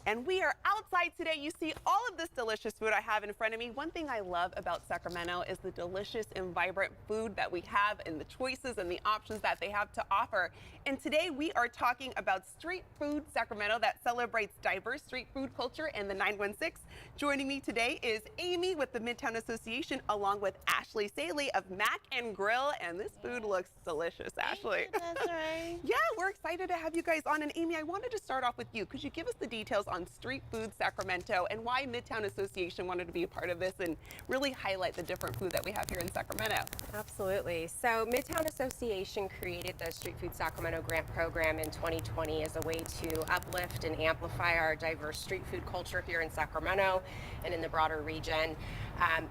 And we are outside today. You see all of this delicious food I have in front of me. One thing I love about Sacramento is the delicious and vibrant food that we have and the choices and the options that they have to offer. And today we are talking about Street Food Sacramento that celebrates diverse street food culture in the 916. Joining me today is Amy with the Midtown Association along with Ashley Saley of Mac and Grill. And this food looks delicious, Ashley. That's right. Yeah, we're excited to have you guys on. And Amy, I wanted to start off with you. Could you give us the details on Street Food Sacramento and why Midtown Association wanted to be a part of this and really highlight the different food that we have here in Sacramento? Absolutely. So Midtown Association created the Street Food Sacramento grant program in 2020 as a way to uplift and amplify our diverse street food culture here in Sacramento and in the broader region.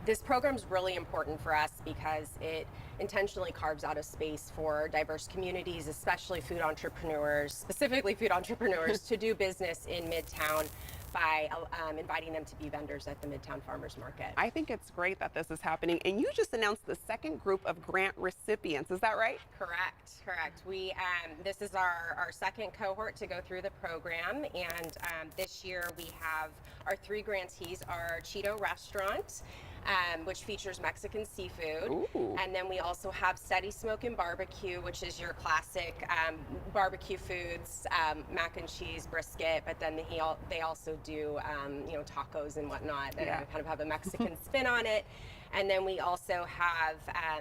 This program is really important for us because it intentionally carves out a space for diverse communities, especially food entrepreneurs, specifically food entrepreneurs, to do business in Midtown by inviting them to be vendors at the Midtown Farmers Market. I think it's great that this is happening. And you just announced the second group of grant recipients. Is that right? Correct. We this is our second cohort to go through the program, and this year we have our three grantees are Cheeto Restaurant, which features Mexican seafood. Ooh. And then we also have Steady Smoke and Barbecue, which is your classic barbecue foods, mac and cheese, brisket, but then they also do tacos and whatnot that kind of have a Mexican spin on it. And then we also have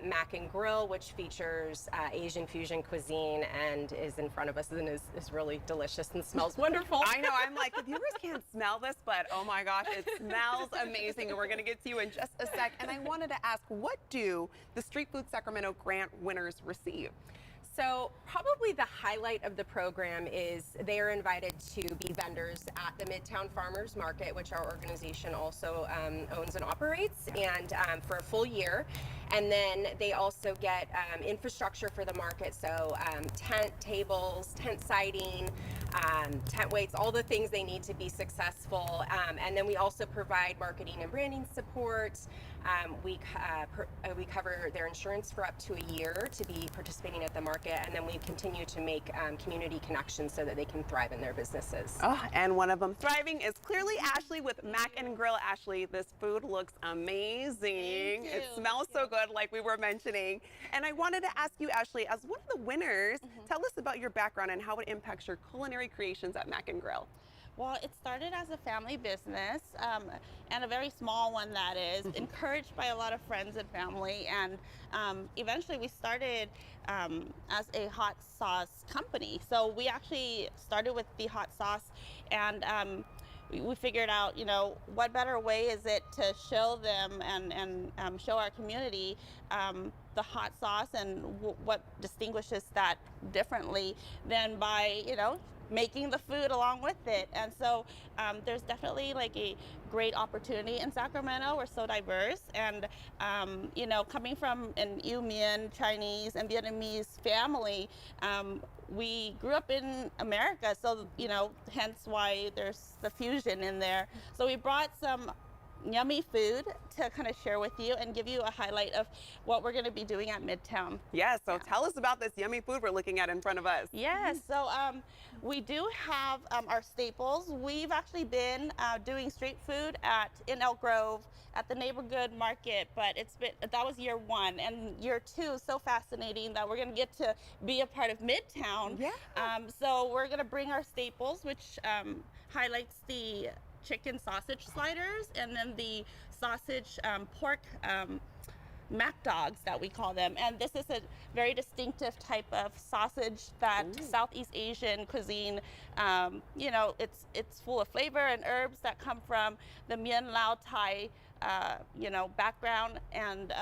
Mac and Grill, which features Asian fusion cuisine and is in front of us and is really delicious and smells wonderful. I know, I'm like, the viewers can't smell this, but oh my gosh, it smells amazing. And we're gonna get to you in just a sec. And I wanted to ask, what do the Street Food Sacramento grant winners receive? So probably the highlight of the program is they are invited to be vendors at the Midtown Farmers Market, which our organization also owns and operates, and for a full year. And then they also get infrastructure for the market, so tent tables, tent siding, tent weights, all the things they need to be successful. And then we also provide marketing and branding support. We cover their insurance for up to a year to be participating at the market, and then we continue to make community connections so that they can thrive in their businesses. Oh, and one of them thriving is clearly Ashley with Mac and Grill. Ashley, this food looks amazing. It smells so good, like we were mentioning. And I wanted to ask you, Ashley, as one of the winners, tell us about your background and how it impacts your culinary creations at Mac and Grill. Well, it started as a family business, and a very small one that is, encouraged by a lot of friends and family. And eventually we started as a hot sauce company. So we actually started with the hot sauce, and we figured out, what better way is it to show them and show our community the hot sauce and what distinguishes that differently than by, making the food along with it. And so there's definitely like a great opportunity in Sacramento. We're so diverse, and coming from an Eu Mien Chinese and Vietnamese family, we grew up in America, so hence why there's the fusion in there. So we brought some yummy food to kind of share with you and give you a highlight of what we're going to be doing at Midtown. Yes, so tell us about this yummy food we're looking at in front of us. Yes, so we do have our staples. We've actually been doing street food in Elk Grove at the neighborhood market, but that was year one, and year two is so fascinating that we're going to get to be a part of Midtown. Yeah. So we're going to bring our staples, which highlights the chicken sausage sliders, and then the sausage pork mac dogs that we call them. And this is a very distinctive type of sausage that Southeast Asian cuisine, it's full of flavor and herbs that come from the Mien Lao Thai, background. And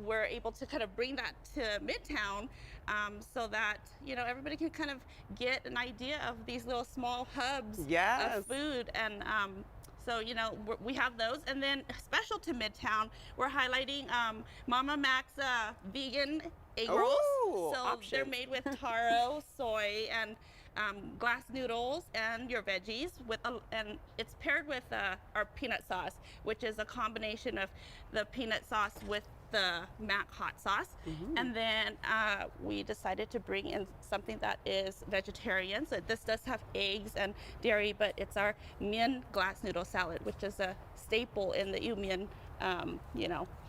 we're able to kind of bring that to Midtown so that, everybody can kind of get an idea of these little small hubs of food. And so, we have those. And then special to Midtown, we're highlighting Mama Mac's vegan egg rolls. So options. They're made with taro, soy, and glass noodles and your veggies, and it's paired with our peanut sauce, which is a combination of the peanut sauce with the mac hot sauce. And then we decided to bring in something that is vegetarian. So this does have eggs and dairy, but it's our mian glass noodle salad, which is a staple in the Yumian,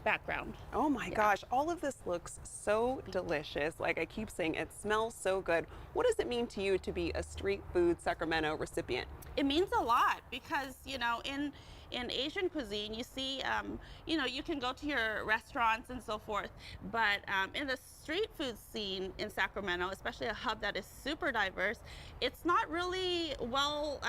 background. Oh my gosh, all of this looks so delicious. Like I keep saying, it smells so good. What does it mean to you to be a Street Food Sacramento recipient? It means a lot because, in Asian cuisine, you see, you can go to your restaurants and so forth, but in the street food scene in Sacramento, especially a hub that is super diverse, it's not really well,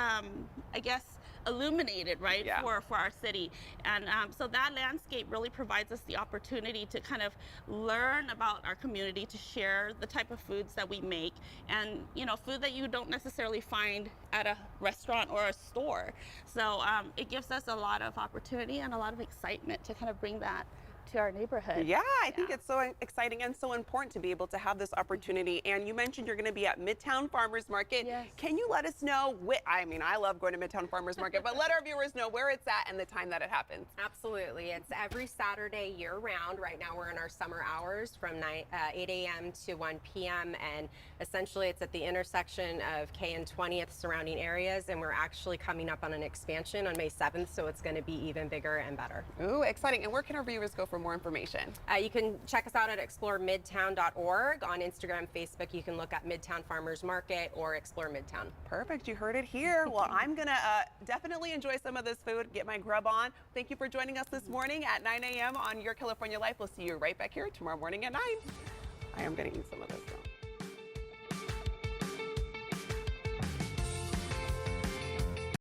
illuminated, right, for our city. And so that landscape really provides us the opportunity to kind of learn about our community, to share the type of foods that we make, and food that you don't necessarily find at a restaurant or a store. So it gives us a lot of opportunity and a lot of excitement to kind of bring that to our neighborhood. Yeah, I think it's so exciting and so important to be able to have this opportunity. And you mentioned you're going to be at Midtown Farmers Market. Yes. Can you let us know, I love going to Midtown Farmers Market, but let our viewers know where it's at and the time that it happens. Absolutely. It's every Saturday year round. Right now we're in our summer hours from 8 a.m. to 1 p.m. And essentially it's at the intersection of K and 20th surrounding areas. And we're actually coming up on an expansion on May 7th. So it's going to be even bigger and better. Ooh, exciting. And where can our viewers go for more information? You can check us out at exploremidtown.org. On Instagram, Facebook, you can look at Midtown Farmers Market or Explore Midtown. Perfect. You heard it here. Well, I'm going to definitely enjoy some of this food, get my grub on. Thank you for joining us this morning at 9 a.m. on Your California Life. We'll see you right back here tomorrow morning at 9. I am going to eat some of this.